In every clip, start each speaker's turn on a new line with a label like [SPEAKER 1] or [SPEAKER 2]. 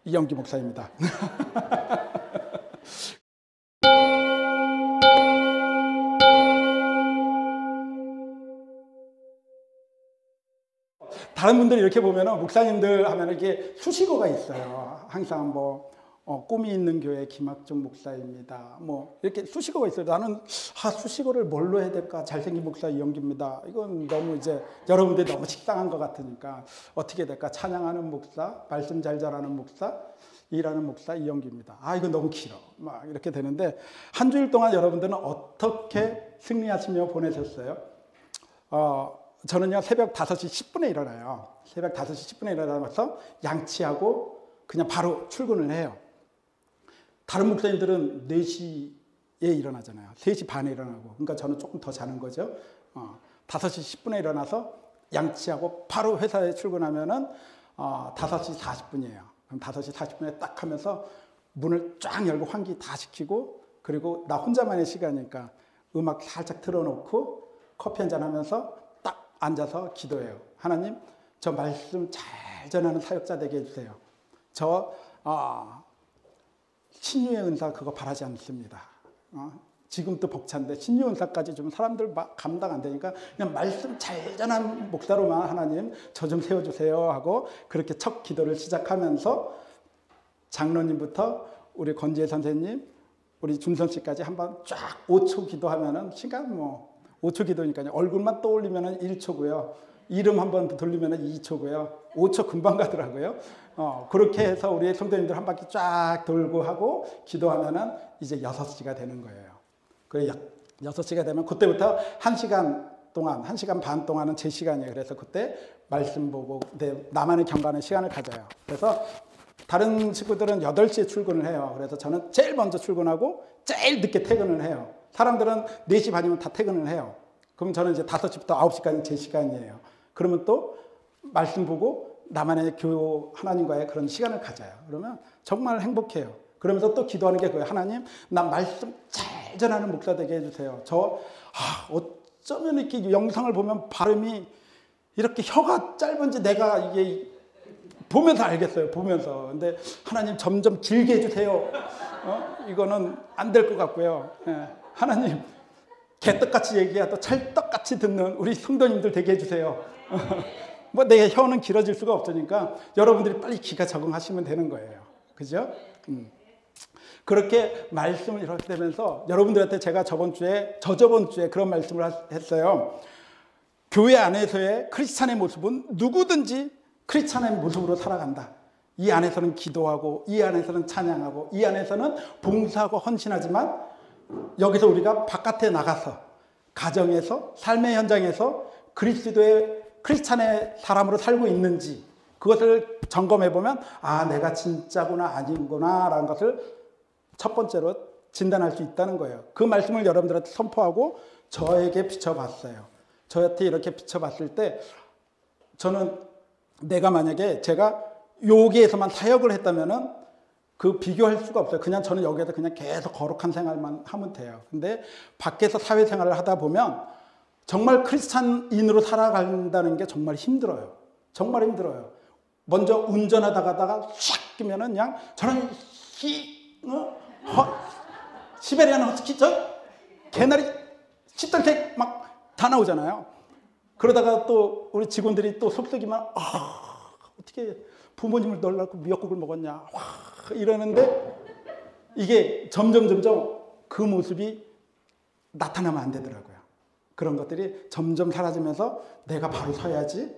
[SPEAKER 1] 이영기 목사입니다. 다른 분들 이렇게 보면은 목사님들 하면 이렇게 수식어가 있어요. 항상 뭐 꿈이 있는 교회 김학종 목사입니다. 뭐 이렇게 수식어가 있어요. 나는 수식어를 뭘로 해야 될까? 잘생긴 목사 이영기입니다. 이건 너무 이제 여러분들이 너무 식상한 것 같으니까 어떻게 해야 될까? 찬양하는 목사, 말씀 잘 전하는 목사, 일하는 목사 이영기입니다. 이건 너무 길어. 막 이렇게 되는데 한 주일 동안 여러분들은 어떻게 승리하시며 보내셨어요? 저는요 새벽 5시 10분에 일어나요. 새벽 5시 10분에 일어나서 양치하고 그냥 바로 출근을 해요. 다른 목사님들은 4시에 일어나잖아요. 3시 반에 일어나고. 그러니까 저는 조금 더 자는 거죠. 5시 10분에 일어나서 양치하고 바로 회사에 출근하면은 5시 40분이에요. 그럼 5시 40분에 딱 하면서 문을 쫙 열고 환기 다 시키고 그리고 나 혼자만의 시간이니까 음악 살짝 틀어놓고 커피 한잔 하면서 딱 앉아서 기도해요. 하나님, 저 말씀 잘 전하는 사역자 되게 해주세요. 저 신유의 은사 그거 바라지 않습니다. 지금도 벅찬데 신유 은사까지 좀 사람들 감당 안 되니까 그냥 말씀 잘 전하는 목사로만 하나님 저 좀 세워주세요 하고 그렇게 첫 기도를 시작하면서 장로님부터 우리 권지혜 선생님, 우리 준선 씨까지 한번 쫙 5초 기도하면은 시간 5초 기도니까요. 얼굴만 떠올리면은 1초고요. 이름 한번 돌리면은 2초고요. 5초 금방 가더라고요. 그렇게 해서 우리 성도님들 한 바퀴 쫙 돌고 하고 기도하면은 이제 6시가 되는 거예요. 그래 6시가 되면 그때부터 1시간 동안, 1시간 반 동안은 제 시간이에요. 그래서 그때 말씀 보고 나만의 경과하는 시간을 가져요. 그래서 다른 친구들은 8시에 출근을 해요. 그래서 저는 제일 먼저 출근하고 제일 늦게 퇴근을 해요. 사람들은 4시 반이면 다 퇴근을 해요. 그럼 저는 이제 5시부터 9시까지 제 시간이에요. 그러면 또 말씀 보고 나만의 교우 하나님과의 그런 시간을 가져요. 그러면 정말 행복해요. 그러면서 또 기도하는 게 그거예요. 하나님, 나 말씀 잘 전하는 목사 되게 해주세요. 어쩌면 이렇게 영상을 보면 발음이 이렇게 혀가 짧은지 내가 이게 보면서 알겠어요. 보면서. 근데 하나님 점점 길게 해주세요. 이거는 안 될 것 같고요. 하나님, 개떡같이 얘기하다 찰떡같이 듣는 우리 성도님들 되게 해주세요. 내 혀는 길어질 수가 없으니까 여러분들이 빨리 귀가 적응하시면 되는 거예요. 그죠? 그렇게 말씀을 이렇게 되면서 여러분들한테 제가 저저번 주에 그런 말씀을 했어요. 교회 안에서의 크리스찬의 모습은 누구든지 크리스찬의 모습으로 살아간다. 이 안에서는 기도하고 이 안에서는 찬양하고 이 안에서는 봉사하고 헌신하지만 여기서 우리가 바깥에 나가서 가정에서 삶의 현장에서 그리스도의 크리스찬의 사람으로 살고 있는지 그것을 점검해보면 내가 진짜구나 아닌구나 라는 것을 첫 번째로 진단할 수 있다는 거예요. 그 말씀을 여러분들한테 선포하고 저에게 비춰봤어요. 저한테 이렇게 비춰봤을 때 저는 내가 만약에 제가 여기에서만 사역을 했다면은 그 비교할 수가 없어요. 그냥 저는 여기에서 그냥 계속 거룩한 생활만 하면 돼요. 근데 밖에서 사회생활을 하다 보면 정말 크리스찬인으로 살아간다는 게 정말 힘들어요. 정말 힘들어요. 먼저 운전하다가 샥 끼면은 그냥 저는 시베리안 허스키 개나리 십달색 막 다 나오잖아요. 그러다가 또 우리 직원들이 또 속썩이면 어떻게 부모님을 널 낳고 미역국을 먹었냐 이러는데 이게 점점 그 모습이 나타나면 안 되더라고요. 그런 것들이 점점 사라지면서 내가 바로 서야지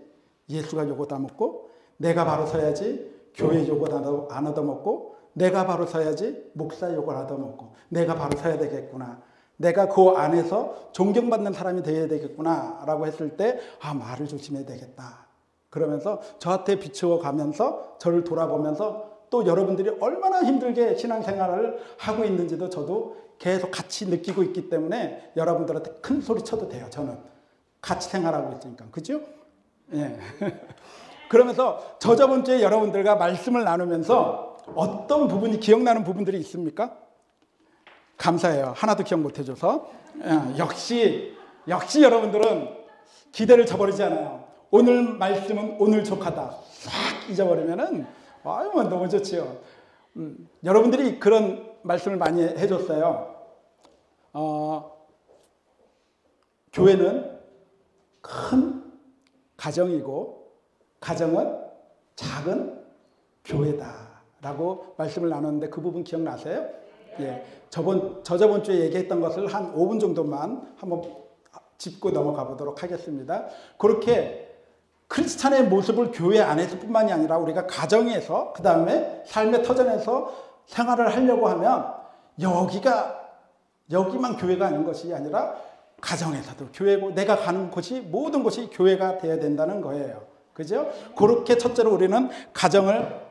[SPEAKER 1] 예수가 요거 다 먹고 내가 바로 서야지 교회 요거 안 얻어먹고 내가 바로 서야지 목사 요거 얻어먹고 내가 바로 서야 되겠구나. 내가 그 안에서 존경받는 사람이 되어야 되겠구나 라고 했을 때 말을 조심해야 되겠다. 그러면서 저한테 비추어 가면서 저를 돌아보면서 또 여러분들이 얼마나 힘들게 신앙생활을 하고 있는지도 저도 계속 같이 느끼고 있기 때문에 여러분들한테 큰 소리 쳐도 돼요. 저는 같이 생활하고 있으니까. 그죠? 예. 그러면서 저번 주에 여러분들과 말씀을 나누면서 어떤 부분이 기억나는 부분들이 있습니까? 감사해요. 하나도 기억 못 해줘서. 역시 여러분들은 기대를 저버리지 않아요. 오늘 말씀은 오늘 족하다. 싹 잊어버리면은 아유, 너무 좋지요. 여러분들이 그런 말씀을 많이 해줬어요. 교회는 큰 가정이고 가정은 작은 교회다라고 말씀을 나눴는데 그 부분 기억나세요? 예. 저저번 주에 얘기했던 것을 한 5분 정도만 한번 짚고 넘어가 보도록 하겠습니다. 그렇게 크리스찬의 모습을 교회 안에서뿐만이 아니라 우리가 가정에서 그 다음에 삶의 터전에서 생활을 하려고 하면 여기만 교회가 아닌 것이 아니라 가정에서도 교회고 내가 가는 곳이 모든 곳이 교회가 되어야 된다는 거예요. 그죠? 그렇게 첫째로 우리는 가정을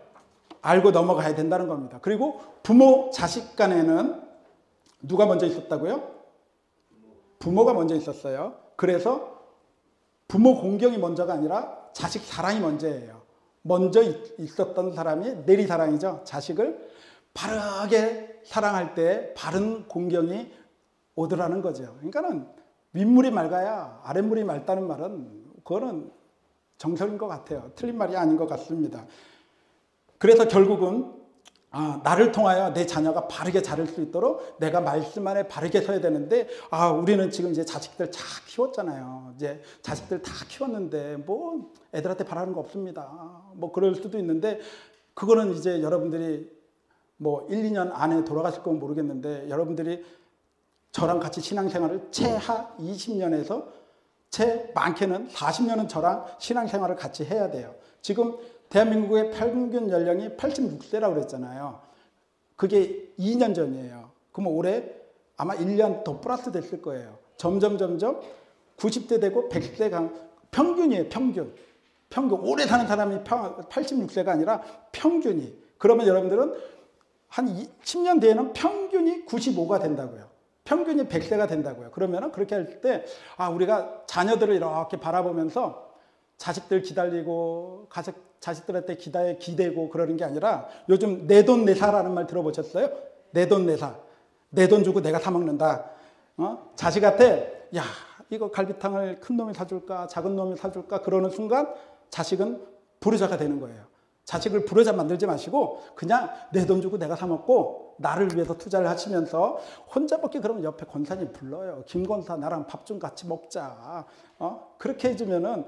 [SPEAKER 1] 알고 넘어가야 된다는 겁니다. 그리고 부모 자식 간에는 누가 먼저 있었다고요? 부모가 먼저 있었어요. 그래서 부모 공경이 먼저가 아니라 자식 사랑이 먼저예요. 먼저 있었던 사람이 내리사랑이죠. 자식을 바르게 사랑할 때 바른 공경이 오더라는 거죠. 그러니까는 윗물이 맑아야 아랫물이 맑다는 말은 그거는 정설인 것 같아요. 틀린 말이 아닌 것 같습니다. 그래서 결국은 나를 통하여 내 자녀가 바르게 자랄 수 있도록 내가 말씀 안에 바르게 서야 되는데 우리는 지금 이제 자식들 다 키웠잖아요. 이제 자식들 다 키웠는데 뭐 애들한테 바라는 거 없습니다. 뭐 그럴 수도 있는데 그거는 이제 여러분들이 뭐 1, 2년 안에 돌아가실 건 모르겠는데 여러분들이 저랑 같이 신앙생활을 최하 20년에서 최 많게는 40년은 저랑 신앙생활을 같이 해야 돼요. 지금 대한민국의 평균 연령이 86세라고 그랬잖아요. 그게 2년 전이에요. 그럼 올해 아마 1년 더 플러스 됐을 거예요. 점점 90대 되고 100세 평균이에요. 평균. 오래 사는 사람이 86세가 아니라 평균이. 그러면 여러분들은 한 10년 뒤에는 평균이 95가 된다고요. 평균이 100세가 된다고요. 그러면 그렇게 할 때 우리가 자녀들을 이렇게 바라보면서 자식들 기다리고 자식들한테 기대고 그러는 게 아니라 요즘 내돈내사라는 말 들어보셨어요? 내돈내사. 내 돈 주고 내가 사 먹는다. 자식한테 이거 갈비탕을 큰 놈이 사줄까 작은 놈이 사줄까 그러는 순간 자식은 불효자가 되는 거예요. 자식을 불효자 만들지 마시고 그냥 내 돈 주고 내가 사 먹고 나를 위해서 투자를 하시면서 혼자 먹기 그러면 옆에 권사님 불러요. 김 권사 나랑 밥 좀 같이 먹자. 그렇게 해주면은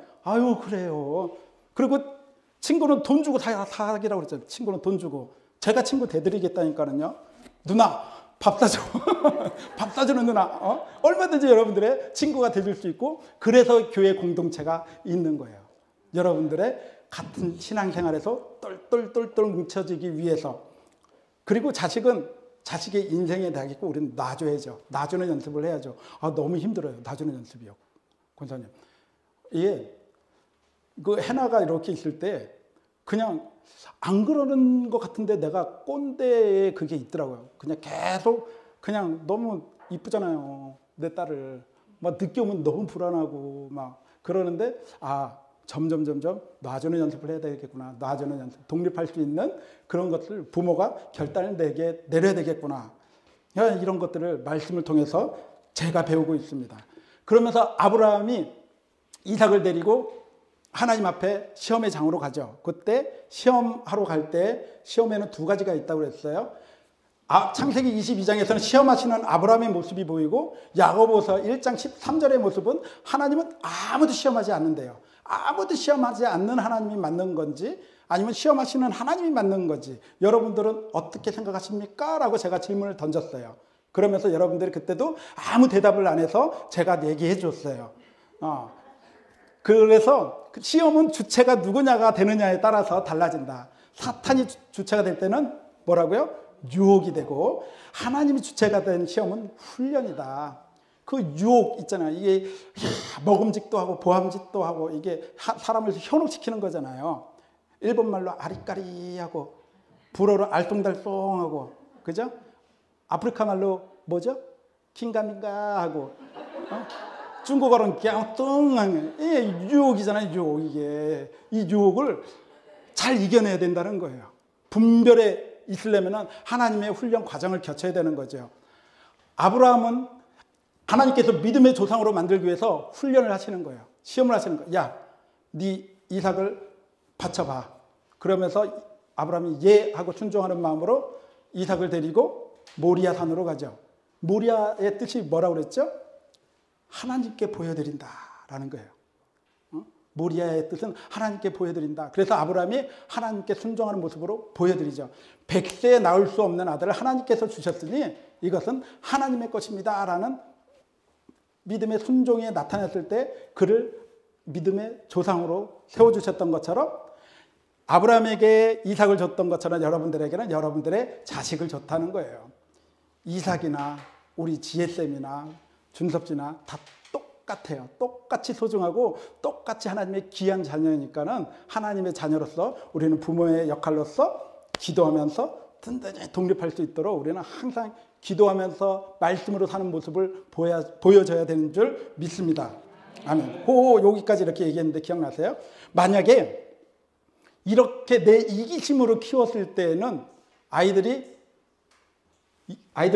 [SPEAKER 1] 그래요. 그리고 친구는 돈 주고 사기라고 그랬잖아요. 친구는 돈 주고. 제가 친구 대드리겠다니까는요. 누나 밥 사줘. 밥 사주는 누나. 얼마든지 여러분들의 친구가 되줄 수 있고 그래서 교회 공동체가 있는 거예요. 여러분들의 같은 신앙생활에서 똘똘똘똘 뭉쳐지기 위해서. 그리고 자식은 자식의 인생에 대하겠고 우리는 놔줘야죠. 놔주는 연습을 해야죠. 너무 힘들어요. 놔주는 연습이요. 권사님. 그 해나가 이렇게 있을 때 그냥 안 그러는 것 같은데 내가 꼰대에 그게 있더라고요. 그냥 계속 그냥 너무 이쁘잖아요. 내 딸을. 막 늦게 오면 너무 불안하고 막 그러는데 점점 놔주는 연습을 해야 되겠구나. 놔주는 연습. 독립할 수 있는 그런 것을 부모가 결단을 내려야 되겠구나. 이런 것들을 말씀을 통해서 제가 배우고 있습니다. 그러면서 아브라함이 이삭을 데리고 하나님 앞에 시험의 장으로 가죠. 그때 시험하러 갈 때 시험에는 두 가지가 있다고 그랬어요. 창세기 22장에서는 시험하시는 아브라함의 모습이 보이고 야고보서 1장 13절의 모습은 하나님은 아무도 시험하지 않는데요. 아무도 시험하지 않는 하나님이 맞는 건지 아니면 시험하시는 하나님이 맞는 건지 여러분들은 어떻게 생각하십니까? 라고 제가 질문을 던졌어요. 그러면서 여러분들이 그때도 아무 대답을 안 해서 제가 얘기해 줬어요. 그래서 시험은 주체가 누구냐가 되느냐에 따라서 달라진다. 사탄이 주체가 될 때는 뭐라고요? 유혹이 되고 하나님이 주체가 된 시험은 훈련이다. 그 유혹 있잖아요. 이게 먹음직도 하고 보암직도 하고 이게 사람을 현혹시키는 거잖아요. 일본말로 아리까리하고 불어로 알쏭달쏭하고 그죠? 아프리카 말로 뭐죠? 긴가민가하고 중국어로는 갸우뚱한 유혹이잖아요. 유혹. 이게 이 유혹을 잘 이겨내야 된다는 거예요. 분별에 있으려면 하나님의 훈련 과정을 거쳐야 되는 거죠. 아브라함은 하나님께서 믿음의 조상으로 만들기 위해서 훈련을 하시는 거예요. 시험을 하시는 거예요. 네 이삭을 바쳐봐. 그러면서 아브라함이 예 하고 순종하는 마음으로 이삭을 데리고 모리아 산으로 가죠. 모리아의 뜻이 뭐라고 그랬죠? 하나님께 보여드린다라는 거예요. 모리아의 뜻은 하나님께 보여드린다. 그래서 아브라함이 하나님께 순종하는 모습으로 보여드리죠. 100세에 낳을 수 없는 아들을 하나님께서 주셨으니 이것은 하나님의 것입니다 라는 믿음의 순종에 나타났을 때 그를 믿음의 조상으로 세워주셨던 것처럼 아브라함에게 이삭을 줬던 것처럼 여러분들에게는 여러분들의 자식을 줬다는 거예요. 이삭이나 우리 지혜쌤이나 준섭씨나 다 똑같아요. 똑같이 소중하고 똑같이 하나님의 귀한 자녀니까는 하나님의 자녀로서 우리는 부모의 역할로서 기도하면서 든든히 독립할 수 있도록 우리는 항상 기도하면서 말씀으로 사는 모습을 보여줘야 되는 줄 믿습니다. 아멘. 여기까지 이렇게 얘기했는데 기억나세요? 만약에 이렇게 내 이기심으로 키웠을 때는 아이들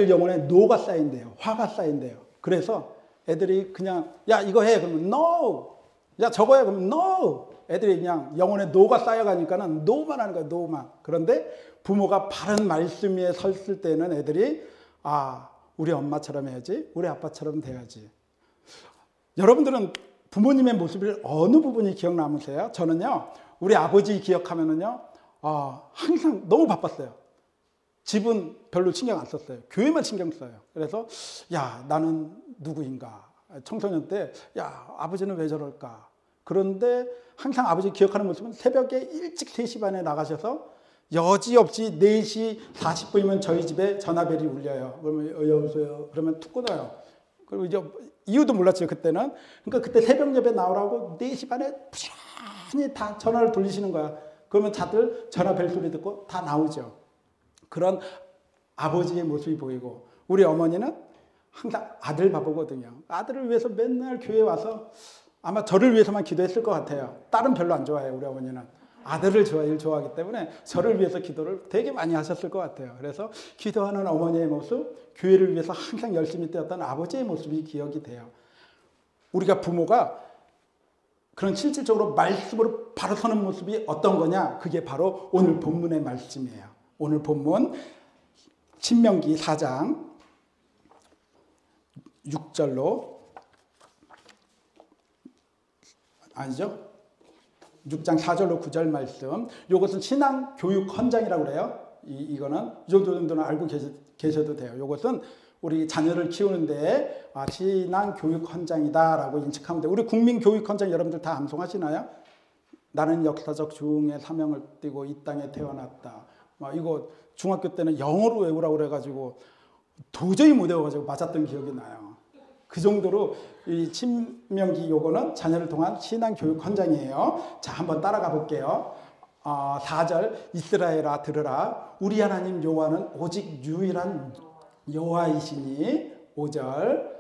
[SPEAKER 1] 영혼에 노가 쌓인대요. 화가 쌓인대요. 그래서 애들이 그냥 야 이거 해 그러면 no, 야 저거 해 그러면 no. 애들이 그냥 영혼에 노가 쌓여가니까는 no만 하는 거예요. no만. 그런데 부모가 바른 말씀 위에 섰을 때는 애들이 우리 엄마처럼 해야지, 우리 아빠처럼 돼야지. 여러분들은 부모님의 모습을 어느 부분이 기억 남으세요? 저는요 우리 아버지 기억하면은요 항상 너무 바빴어요. 집은 별로 신경 안 썼어요. 교회만 신경 써요. 그래서 야 나는 누구인가? 청소년 때 야 아버지는 왜 저럴까? 그런데 항상 아버지 기억하는 모습은 새벽에 일찍 3시 반에 나가셔서 여지없이 4시 40분이면 저희 집에 전화벨이 울려요. 그러면 여보세요? 그러면 툭 끊어요. 그리고 이제 이유도 몰랐죠 그때는. 그러니까 그때 새벽 예배 나오라고 4시 반에 부지런히 다 전화를 돌리시는 거야. 그러면 다들 전화벨 소리 듣고 다 나오죠. 그런 아버지의 모습이 보이고 우리 어머니는 항상 아들 바보거든요. 아들을 위해서 맨날 교회에 와서 아마 저를 위해서만 기도했을 것 같아요. 딸은 별로 안 좋아해요. 우리 어머니는. 아들을 좋아하기 때문에 저를 위해서 기도를 되게 많이 하셨을 것 같아요. 그래서 기도하는 어머니의 모습, 교회를 위해서 항상 열심히 뛰었던 아버지의 모습이 기억이 돼요. 우리가 부모가 그런 실질적으로 말씀으로 바로 서는 모습이 어떤 거냐? 그게 바로 오늘 본문의 말씀이에요. 오늘 본문 신명기 4장 6절로 아니죠? 6장 4절로 9절 말씀. 이것은 신앙 교육 헌장이라고 그래요. 이거는 이 정도는 알고 계셔도 돼요. 이것은 우리 자녀를 키우는데 신앙 교육 헌장이다라고 인식하면 돼요. 우리 국민 교육 헌장 여러분들 다 암송하시나요? 나는 역사적 중흥의 사명을 띠고 이 땅에 태어났다. 이거 중학교 때는 영어로 외우라고 그래가지고 도저히 못 외워가지고 맞았던 기억이 나요. 그 정도로 이 신명기 요거는 자녀를 통한 신앙교육 헌장이에요. 자, 한번 따라가 볼게요. 4절 이스라엘아 들으라 우리 하나님 여호와는 오직 유일한 여호와이시니 5절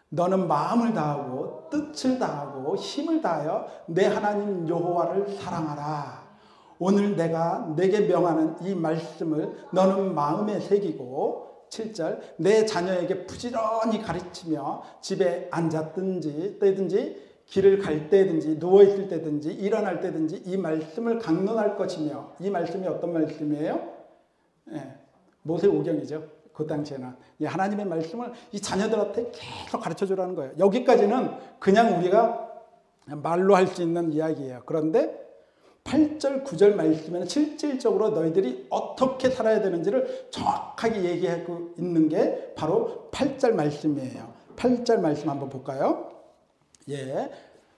[SPEAKER 1] 너는 마음을 다하고 뜻을 다하고 힘을 다하여 내 하나님 여호와를 사랑하라. 오늘 내가 내게 명하는 이 말씀을 너는 마음에 새기고 7절 내 자녀에게 부지런히 가르치며 집에 앉았든지 때든지 길을 갈 때든지 누워있을 때든지 일어날 때든지 이 말씀을 강론할 것이며 이 말씀이 어떤 말씀이에요? 모세오경이죠. 그 당시에는 하나님의 말씀을 이 자녀들한테 계속 가르쳐주라는 거예요. 여기까지는 그냥 우리가 말로 할 수 있는 이야기예요. 그런데 8절, 9절 말씀에는 실질적으로 너희들이 어떻게 살아야 되는지를 정확하게 얘기하고 있는 게 바로 8절 말씀이에요. 8절 말씀 한번 볼까요? 예,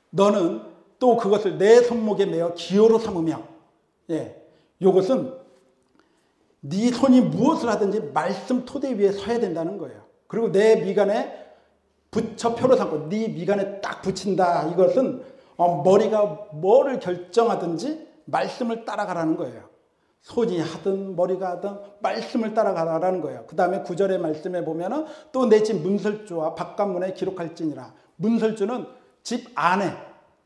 [SPEAKER 1] 너는 또 그것을 내 손목에 매어 기호로 삼으며 이것은 네 손이 무엇을 하든지 말씀 토대 위에 서야 된다는 거예요. 그리고 내 미간에 붙여 표로 삼고 네 미간에 딱 붙인다. 이것은 머리가 뭐를 결정하든지 말씀을 따라가라는 거예요. 손이 하든 머리가 하든 말씀을 따라가라는 거예요. 그 다음에 9절의 말씀에 보면은 또 내 집 문설주와 바깥문에 기록할지니라. 문설주는 집 안에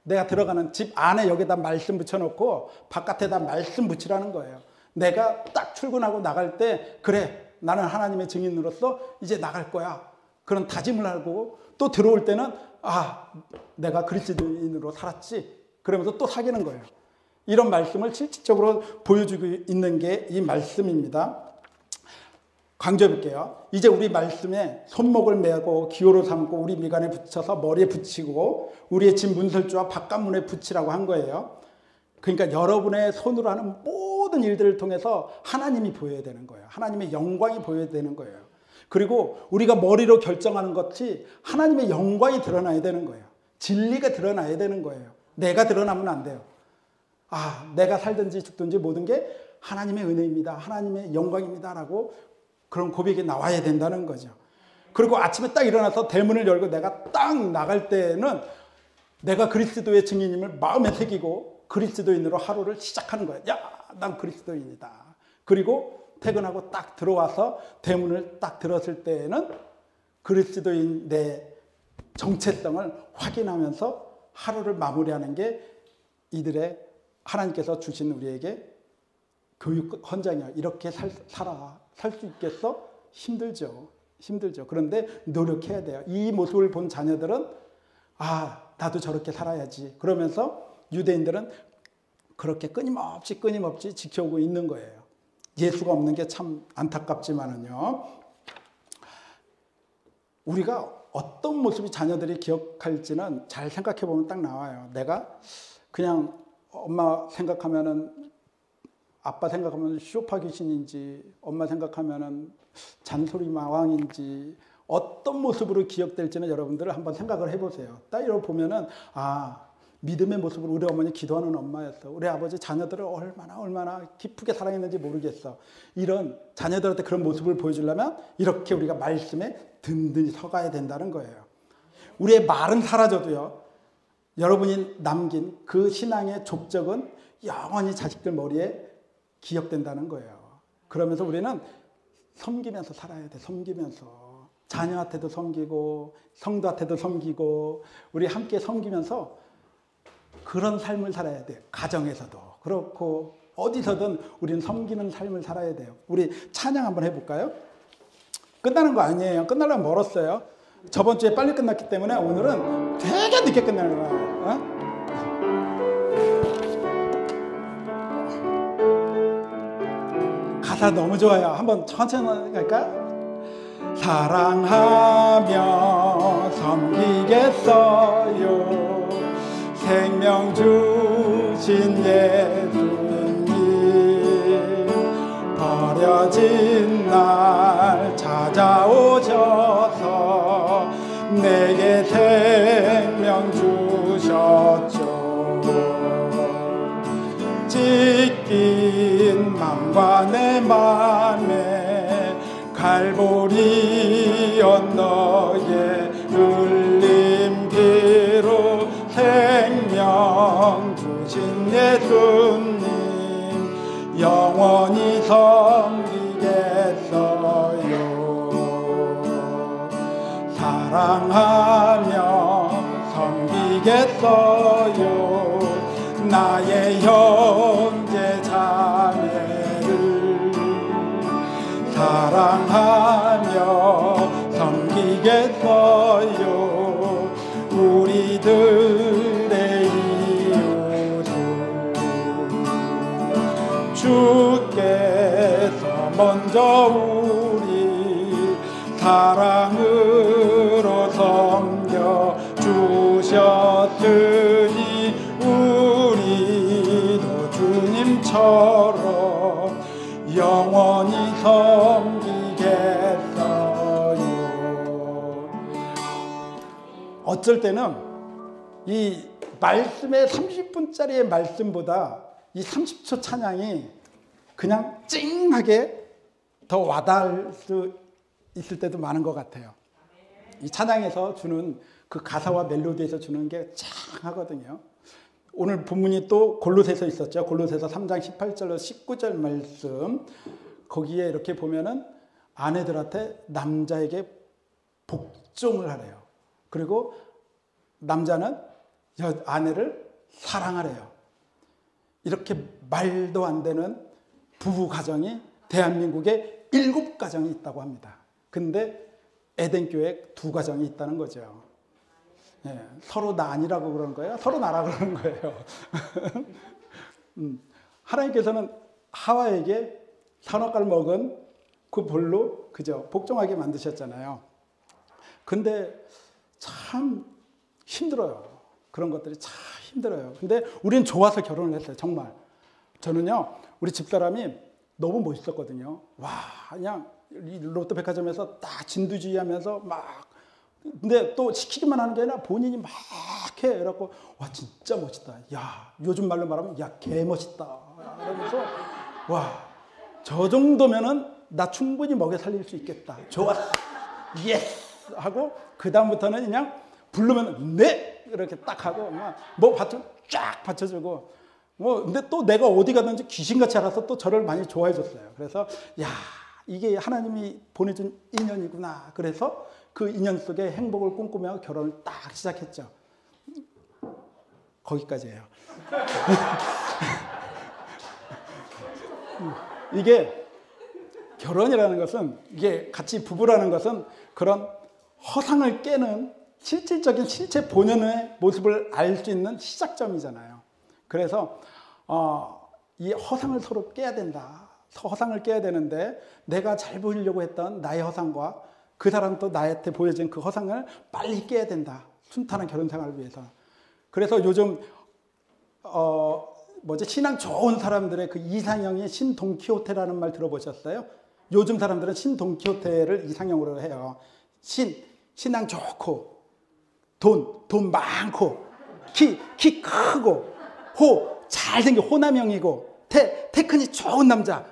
[SPEAKER 1] 내가 들어가는 집 안에 여기다 말씀 붙여놓고 바깥에다 말씀 붙이라는 거예요. 내가 딱 출근하고 나갈 때 그래 나는 하나님의 증인으로서 이제 나갈 거야. 그런 다짐을 하고 또 들어올 때는 내가 그리스도인으로 살았지. 그러면서 또 사귀는 거예요. 이런 말씀을 실질적으로 보여주고 있는 게 이 말씀입니다. 강조해 볼게요. 이제 우리 말씀에 손목을 메고 기호로 삼고 우리 미간에 붙여서 머리에 붙이고 우리의 집 문설주와 바깥문에 붙이라고 한 거예요. 그러니까 여러분의 손으로 하는 모든 일들을 통해서 하나님이 보여야 되는 거예요. 하나님의 영광이 보여야 되는 거예요. 그리고 우리가 머리로 결정하는 것이 하나님의 영광이 드러나야 되는 거예요. 진리가 드러나야 되는 거예요. 내가 드러나면 안 돼요. 내가 살든지 죽든지 모든 게 하나님의 은혜입니다. 하나님의 영광입니다. 라고 그런 고백이 나와야 된다는 거죠. 그리고 아침에 딱 일어나서 대문을 열고 내가 딱 나갈 때는 내가 그리스도의 증인임을 마음에 새기고 그리스도인으로 하루를 시작하는 거예요. 난 그리스도인이다. 그리고 퇴근하고 딱 들어와서 대문을 딱 들었을 때에는 그리스도인 내 정체성을 확인하면서 하루를 마무리하는 게 이들의 하나님께서 주신 우리에게 교육 헌장이야. 이렇게 살 수 있겠어? 힘들죠. 그런데 노력해야 돼요. 이 모습을 본 자녀들은 나도 저렇게 살아야지. 그러면서 유대인들은 그렇게 끊임없이 지켜오고 있는 거예요. 예수가 없는 게 참 안타깝지만은요. 우리가 어떤 모습이 자녀들이 기억할지는 잘 생각해 보면 딱 나와요. 내가 그냥 엄마 생각하면은 아빠 생각하면 쇼파 귀신인지 엄마 생각하면은 잔소리 마왕인지 어떤 모습으로 기억될지는 여러분들 한번 생각을 해보세요. 딱 이러고 보면은 믿음의 모습으로 우리 어머니 기도하는 엄마였어. 우리 아버지 자녀들을 얼마나 깊게 사랑했는지 모르겠어. 이런 자녀들한테 그런 모습을 보여주려면 이렇게 우리가 말씀에 든든히 서가야 된다는 거예요. 우리의 말은 사라져도요. 여러분이 남긴 그 신앙의 족적은 영원히 자식들 머리에 기억된다는 거예요. 그러면서 우리는 섬기면서 살아야 돼. 섬기면서. 자녀한테도 섬기고 성도한테도 섬기고 우리 함께 섬기면서 그런 삶을 살아야 돼요. 가정에서도 그렇고 어디서든 우리는 섬기는 삶을 살아야 돼요. 우리 찬양 한번 해볼까요? 끝나는 거 아니에요. 끝나려면 멀었어요. 저번 주에 빨리 끝났기 때문에 오늘은 되게 늦게 끝나는 거예요. 가사 너무 좋아요. 한번 천천히 갈까? 사랑하며 섬기겠어요. 생명 주신 예수님 버려진 날 찾아오셔서 내게 생명 주셨죠. 찢긴 맘과 내 맘에 갈보리 언덕에 흘린 피로 생명 주신 예수님 영원히 섬기겠어요. 사랑하며 섬기겠어요. 나의 형제 자매를 사랑하며 섬기겠어요. 우리들의 이웃을 주께서 먼저 우리 사랑으로 섬겨 주셨으니 우리도 주님처럼 영원히 섬기겠어요. 어쩔 때는 이 말씀의 30분짜리의 말씀보다 이 30초 찬양이 그냥 찡하게 더 와닿을 수 있을 때도 많은 것 같아요. 이 찬양에서 주는 그 가사와 멜로디에서 주는 게 짱하거든요. 오늘 본문이 또 골로새서 있었죠. 골로새서 3장 18절로 19절 말씀. 거기에 이렇게 보면은 아내들한테 남자에게 복종을 하래요. 그리고 남자는 아내를 사랑하래요. 이렇게 말도 안 되는 부부 가정이 대한민국에 7가정이 있다고 합니다. 근데 에덴교회 2가정이 있다는 거죠. 서로 나 아니라고 그러는 거예요? 서로 나라고 그러는 거예요. 하나님께서는 하와에게 선악과를 먹은 그 볼로 그죠? 복종하게 만드셨잖아요. 근데 참 힘들어요. 그런 것들이 참 힘들어요. 근데 우리는 좋아서 결혼을 했어요. 정말. 저는요, 우리 집사람이 너무 멋있었거든요. 와, 그냥 롯데백화점에서 딱 진두지휘 하면서 막, 근데 또 시키기만 하는 게 아니라 본인이 막 해. 그래갖고, 와, 진짜 멋있다. 야, 요즘 말로 말하면, 야, 개 멋있다. 이러면서, 와, 저 정도면은 나 충분히 먹여 살릴 수 있겠다. 좋았어. 예스! 하고, 그다음부터는 그냥 부르면, 네! 이렇게 딱 하고, 뭐 쫙 받쳐주고, 근데 또 내가 어디 가든지 귀신같이 알아서 또 저를 많이 좋아해 줬어요. 그래서, 야, 이게 하나님이 보내준 인연이구나. 그래서 그 인연 속에 행복을 꿈꾸며 결혼을 딱 시작했죠. 거기까지예요. 이게 결혼이라는 것은, 이게 같이 부부라는 것은 그런 허상을 깨는 실질적인 신체 본연의 모습을 알 수 있는 시작점이잖아요. 그래서 이 허상을 서로 깨야 된다. 허상을 깨야 되는데 내가 잘 보이려고 했던 나의 허상과 그 사람도 나한테 보여진 그 허상을 빨리 깨야 된다. 순탄한 결혼 생활을 위해서. 그래서 요즘 신앙 좋은 사람들의 그 이상형이 신돈키호테라는 말 들어보셨어요? 요즘 사람들은 신돈키호테를 이상형으로 해요. 신앙 좋고 돈 많고 키 크고 잘생긴 호남형이고 테크닉 좋은 남자.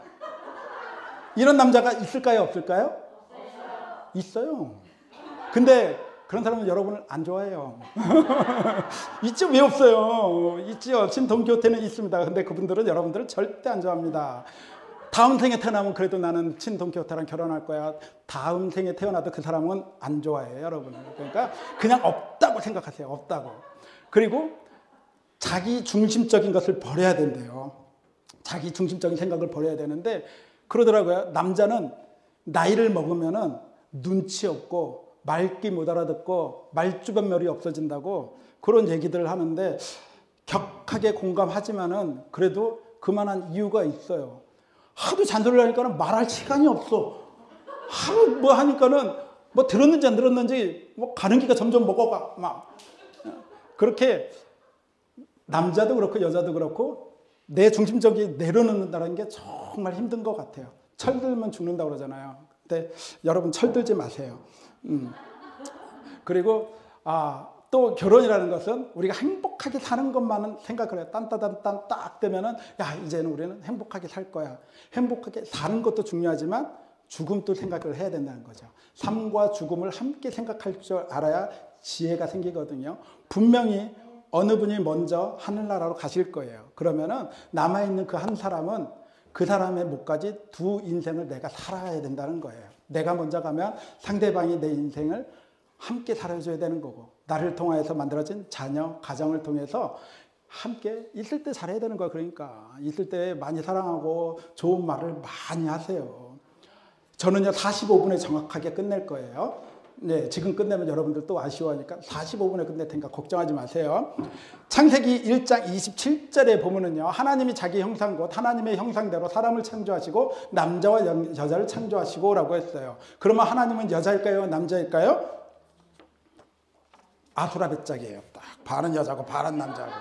[SPEAKER 1] 이런 남자가 있을까요? 없을까요? 있어요. 근데 그런 사람은 여러분을 안 좋아해요. 있죠? 왜 없어요? 있죠. 신돈키호테는 있습니다. 근데 그분들은 여러분들을 절대 안 좋아합니다. 다음 생에 태어나면 그래도 나는 신돈키호테랑 결혼할 거야. 다음 생에 태어나도 그 사람은 안 좋아해요, 여러분. 그러니까 그냥 없다고 생각하세요. 없다고. 그리고 자기 중심적인 것을 버려야 된대요. 자기 중심적인 생각을 버려야 되는데 그러더라고요. 남자는 나이를 먹으면은 눈치 없고 말귀 못 알아듣고 말주변멸이 없어진다고 그런 얘기들을 하는데 격하게 공감하지만은 그래도 그만한 이유가 있어요. 하도 잔소리를 하니까는 말할 시간이 없어. 하도 뭐 하니까는 뭐 들었는지 안 들었는지 뭐 가는 기가 점점 먹어가 막 그렇게 남자도 그렇고 여자도 그렇고 내 중심적이 내려놓는다는 게 정말 힘든 것 같아요. 철들면 죽는다고 그러잖아요. 근데 여러분 철들지 마세요. 그리고 또 결혼이라는 것은 우리가 행복하게 사는 것만은 생각을 해요. 딴따단딴 딱 되면은 야 이제는 우리는 행복하게 살 거야. 행복하게 사는 것도 중요하지만 죽음도 생각을 해야 된다는 거죠. 삶과 죽음을 함께 생각할 줄 알아야 지혜가 생기거든요. 분명히 어느 분이 먼저 하늘나라로 가실 거예요. 그러면은 남아있는 그 한 사람은 그 사람의 몫까지 두 인생을 내가 살아야 된다는 거예요. 내가 먼저 가면 상대방이 내 인생을 함께 살아줘야 되는 거고 나를 통해서 만들어진 자녀, 가정을 통해서 함께 있을 때 잘해야 되는 거야. 그러니까 있을 때 많이 사랑하고 좋은 말을 많이 하세요. 저는요 45분에 정확하게 끝낼 거예요. 네, 지금 끝내면 여러분들 또 아쉬워하니까 45분에 끝낼 테니까 걱정하지 마세요. 창세기 1장 27절에 보면은요, 하나님이 자기 형상 곧 하나님의 형상대로 사람을 창조하시고 남자와 여자를 창조하시고라고 했어요. 그러면 하나님은 여자일까요? 남자일까요? 아수라배짝이에요. 딱 반은 여자고 반은 남자고.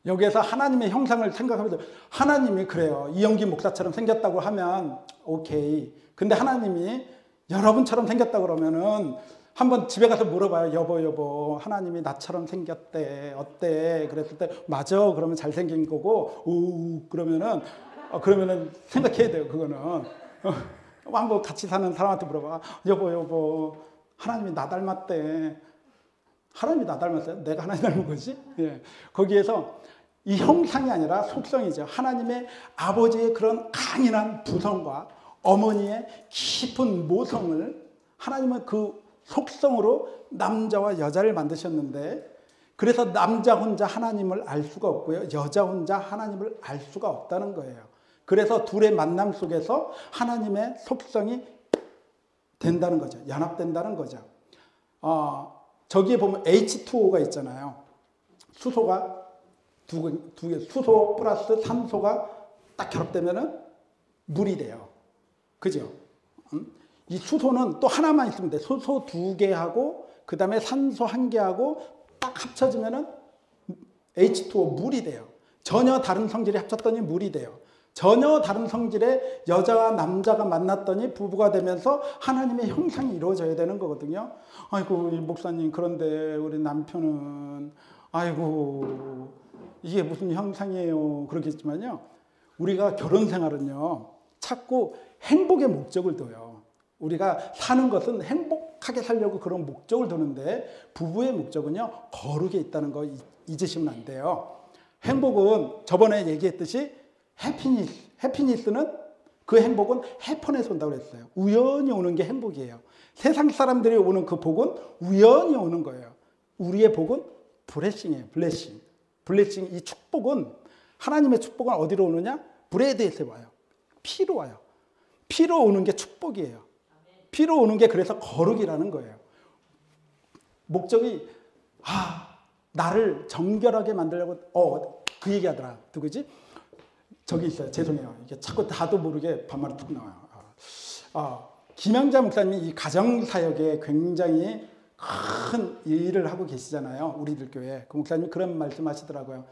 [SPEAKER 1] 여기에서 하나님의 형상을 생각하면서 하나님이 그래요. 이영기 목사처럼 생겼다고 하면 오케이. 근데 하나님이 여러분처럼 생겼다 그러면은 한번 집에 가서 물어봐요. 여보 하나님이 나처럼 생겼대. 어때? 그랬을 때 맞아. 그러면 잘생긴 거고 그러면은 생각해야 돼요. 그거는 한번 같이 사는 사람한테 물어봐. 여보 하나님이 나 닮았대. 하나님이 나 닮았어요? 내가 하나님 닮은 거지? 예. 거기에서 이 형상이 아니라 속성이죠. 하나님의 아버지의 그런 강인한 부성과 어머니의 깊은 모성을 하나님은 그 속성으로 남자와 여자를 만드셨는데 그래서 남자 혼자 하나님을 알 수가 없고요. 여자 혼자 하나님을 알 수가 없다는 거예요. 그래서 둘의 만남 속에서 하나님의 속성이 된다는 거죠. 연합된다는 거죠. 저기에 보면 H2O가 있잖아요. 수소가 두 개, 수소 플러스 산소가 딱 결합되면은 물이 돼요. 그죠? 이 수소는 또 하나만 있으면 돼. 수소 2개하고 그 다음에 산소 1개하고 딱 합쳐지면은 H2O 물이 돼요. 전혀 다른 성질이 합쳤더니 물이 돼요. 전혀 다른 성질의 여자와 남자가 만났더니 부부가 되면서 하나님의 형상이 이루어져야 되는 거거든요. 아이고 목사님, 그런데 우리 남편은 아이고 이게 무슨 형상이에요 그러겠지만요, 우리가 결혼 생활은요 자꾸 행복의 목적을 둬요. 우리가 사는 것은 행복하게 살려고 그런 목적을 두는데, 부부의 목적은요 거룩에 있다는 거 잊으시면 안 돼요. 행복은 저번에 얘기했듯이 해피니스는, 그 행복은 해폰에서 온다고 그랬어요. 우연히 오는 게 행복이에요. 세상 사람들이 오는 그 복은 우연히 오는 거예요. 우리의 복은 블레싱이에요. 블레싱. 이 축복은, 하나님의 축복은 어디로 오느냐? 브레드에서 와요. 피로 와요. 피로 오는 게 축복이에요. 피로 오는 게 그래서 거룩이라는 거예요. 목적이 나를 정결하게 만들려고 그 얘기하더라. 누구지? 저기 있어요. 죄송해요. 이게 자꾸 나도 모르게 반말이 툭 나와요. 김영자 목사님이 이 가정사역에 굉장히 큰 일을 하고 계시잖아요. 우리들 교회. 그 목사님이 그런 말씀 하시더라고요.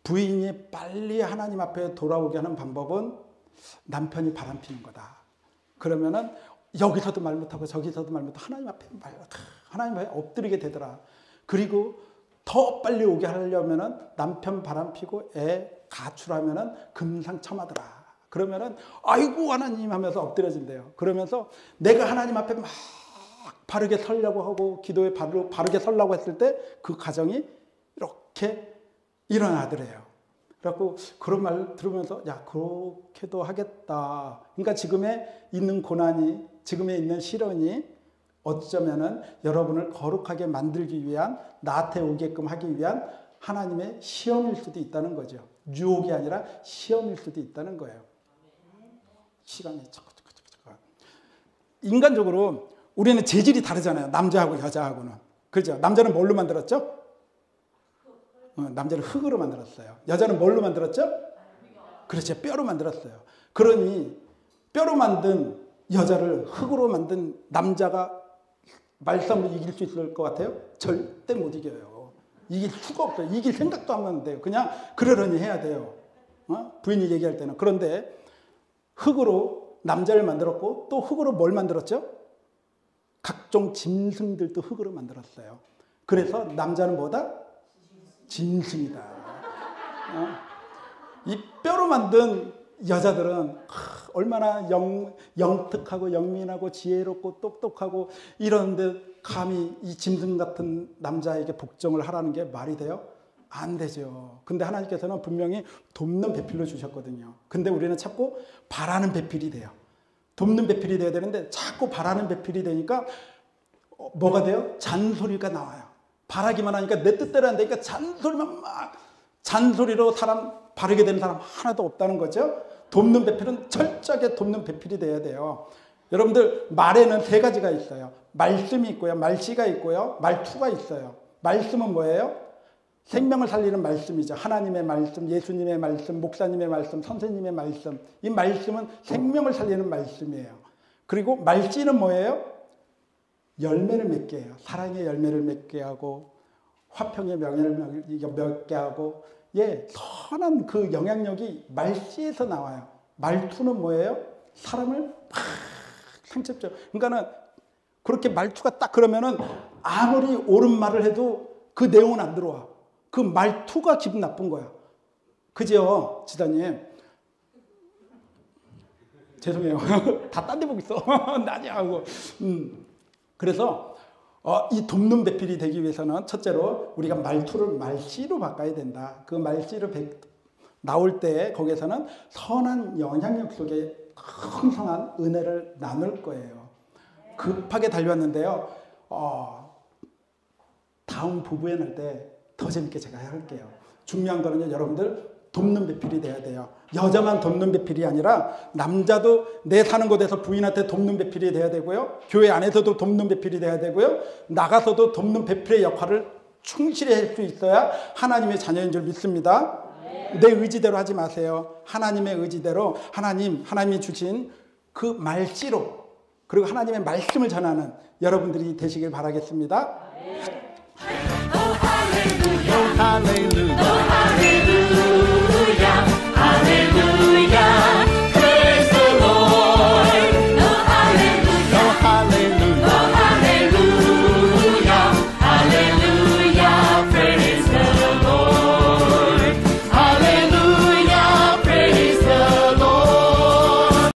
[SPEAKER 1] 부인이 빨리 하나님 앞에 돌아오게 하는 방법은 남편이 바람피는 거다. 그러면은 여기서도 말 못하고 저기서도 말 못하고 하나님 앞에 엎드리게 되더라. 그리고 더 빨리 오게 하려면은 남편 바람피고 애 가출하면은 금상첨화더라. 그러면은 아이고 하나님 하면서 엎드려진대요. 그러면서 내가 하나님 앞에 막 바르게 서려고 하고 기도에 바르게 서려고 했을 때 그 가정이 이렇게 일어나더래요. 그래갖고 그런 말 들으면서 야, 그렇게도 하겠다. 그러니까 지금에 있는 고난이, 지금에 있는 시련이 어쩌면은 여러분을 거룩하게 만들기 위한, 나한테 오게끔 하기 위한 하나님의 시험일 수도 있다는 거죠. 유혹이 아니라 시험일 수도 있다는 거예요. 시간이 잠깐. 인간적으로 우리는 재질이 다르잖아요. 남자하고 여자하고는. 그렇죠? 남자는 뭘로 만들었죠? 남자는 흙으로 만들었어요. 여자는 뭘로 만들었죠? 그렇죠. 뼈로 만들었어요. 그러니 뼈로 만든 여자를 흙으로 만든 남자가 말싸움을 이길 수 있을 것 같아요? 절대 못 이겨요. 이길 수가 없어요. 이길 생각도 하면 안 돼요. 그냥 그러려니 해야 돼요. 부인이 얘기할 때는. 그런데 흙으로 남자를 만들었고 또 흙으로 뭘 만들었죠? 각종 짐승들도 흙으로 만들었어요. 그래서 남자는 뭐다? 짐승이다. 이 뼈로 만든 여자들은 얼마나 영특하고 영민하고 지혜롭고 똑똑하고 이런데 감히 이 짐승 같은 남자에게 복종을 하라는 게 말이 돼요? 안 되죠. 근데 하나님께서는 분명히 돕는 배필로 주셨거든요. 근데 우리는 자꾸 바라는 배필이 돼요. 돕는 배필이 돼야 되는데 자꾸 바라는 배필이 되니까 뭐가 돼요? 잔소리가 나와요. 바라기만 하니까 내 뜻대로 안 되니까 잔소리로 사람 바르게 되는 사람 하나도 없다는 거죠. 돕는 배필은 철저하게 돕는 배필이 돼야 돼요. 여러분들 말에는 3가지가 있어요. 말씀이 있고요, 말씨가 있고요, 말투가 있어요. 말씀은 뭐예요? 생명을 살리는 말씀이죠. 하나님의 말씀, 예수님의 말씀, 목사님의 말씀, 선생님의 말씀. 이 말씀은 생명을 살리는 말씀이에요. 그리고 말씨는 뭐예요? 열매를 맺게 해요. 사랑의 열매를 맺게 하고 화평의 명예를 맺게 하고, 선한 그 영향력이 말씨에서 나와요. 말투는 뭐예요? 사람을 막 상처죠. 그러니까는 그렇게 말투가 딱 그러면은 아무리 옳은 말을 해도 그 내용은 안 들어와. 그 말투가 기분 나쁜 거야. 그죠, 지사님? 죄송해요. 다 딴 데 보고 있어. 나냐 하고. 그래서 이 돕는 배필이 되기 위해서는 첫째로 우리가 말투를 말씨로 바꿔야 된다. 그 말씨로 나올 때 거기에서는 선한 영향력 속에 풍성한 은혜를 나눌 거예요. 급하게 달려왔는데요. 다음 부부회 날 때 더 재밌게 제가 할게요. 중요한 거는요, 여러분들 돕는 배필이 돼야 돼요. 여자만 돕는 배필이 아니라 남자도 내 사는 곳에서 부인한테 돕는 배필이 돼야 되고요. 교회 안에서도 돕는 배필이 돼야 되고요. 나가서도 돕는 배필의 역할을 충실히 할 수 있어야 하나님의 자녀인 줄 믿습니다. 내 의지대로 하지 마세요. 하나님의 의지대로 하나님이 주신 그 말씨로 그리고 하나님의 말씀을 전하는 여러분들이 되시길 바라겠습니다.